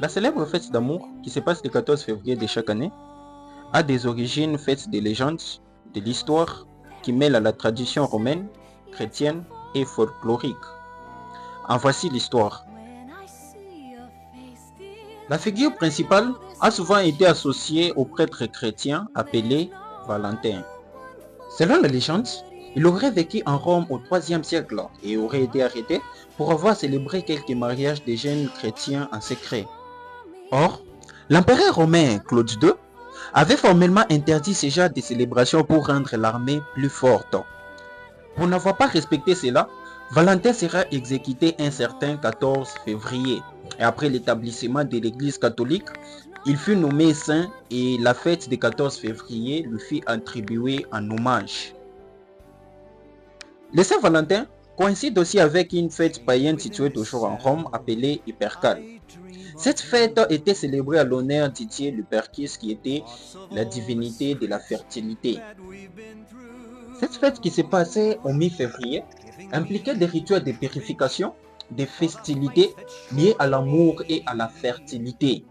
La célèbre fête d'amour, qui se passe le 14 février de chaque année, a des origines faites de légendes, de l'histoire, qui mêlent à la tradition romaine, chrétienne et folklorique. En voici l'histoire. La figure principale a souvent été associée au prêtre chrétien appelé Valentin. Selon la légende, il aurait vécu en Rome au IIIe siècle et aurait été arrêté pour avoir célébré quelques mariages de jeunes chrétiens en secret. Or, l'empereur romain Claude II avait formellement interdit ce genre de célébrations pour rendre l'armée plus forte. Pour n'avoir pas respecté cela, Valentin sera exécuté un certain 14 février. Et après l'établissement de l'église catholique, il fut nommé saint et la fête du 14 février lui fut attribuée en hommage. Le Saint-Valentin coïncide aussi avec une fête païenne située toujours en Rome appelée Hypercale. Cette fête était célébrée à l'honneur d'Hyacinthe Lupercus qui était la divinité de la fertilité. Cette fête qui s'est passée au mi-février impliquait des rituels de purification, des festivités liées à l'amour et à la fertilité.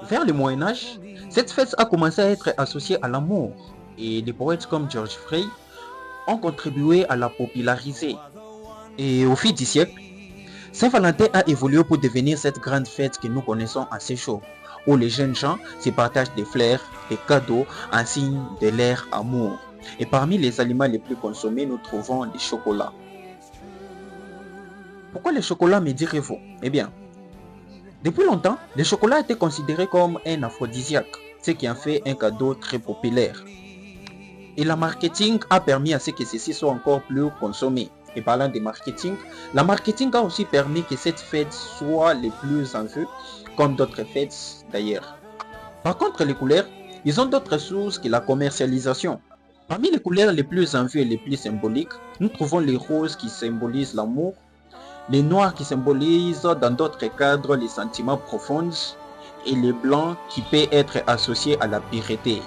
Vers le Moyen-Âge, cette fête a commencé à être associée à l'amour et des poètes comme George Frey ont contribué à la populariser. Et au fil du siècle, Saint-Valentin a évolué pour devenir cette grande fête que nous connaissons à ces jours, où les jeunes gens se partagent des fleurs, des cadeaux en signe de leur amour. Et parmi les aliments les plus consommés, nous trouvons le chocolat. Pourquoi le chocolat, me direz-vous? Eh bien, depuis longtemps, le chocolat était considéré comme un aphrodisiaque, ce qui en fait un cadeau très populaire. Et le marketing a permis à ce que ceci soit encore plus consommé. Et parlant de marketing, la marketing a aussi permis que cette fête soit les plus en vue, comme d'autres fêtes d'ailleurs. Par contre, les couleurs, ils ont d'autres sources que la commercialisation. Parmi les couleurs les plus en vue et les plus symboliques, nous trouvons les roses qui symbolisent l'amour, les noirs qui symbolisent dans d'autres cadres les sentiments profonds et les blancs qui peuvent être associés à la pureté.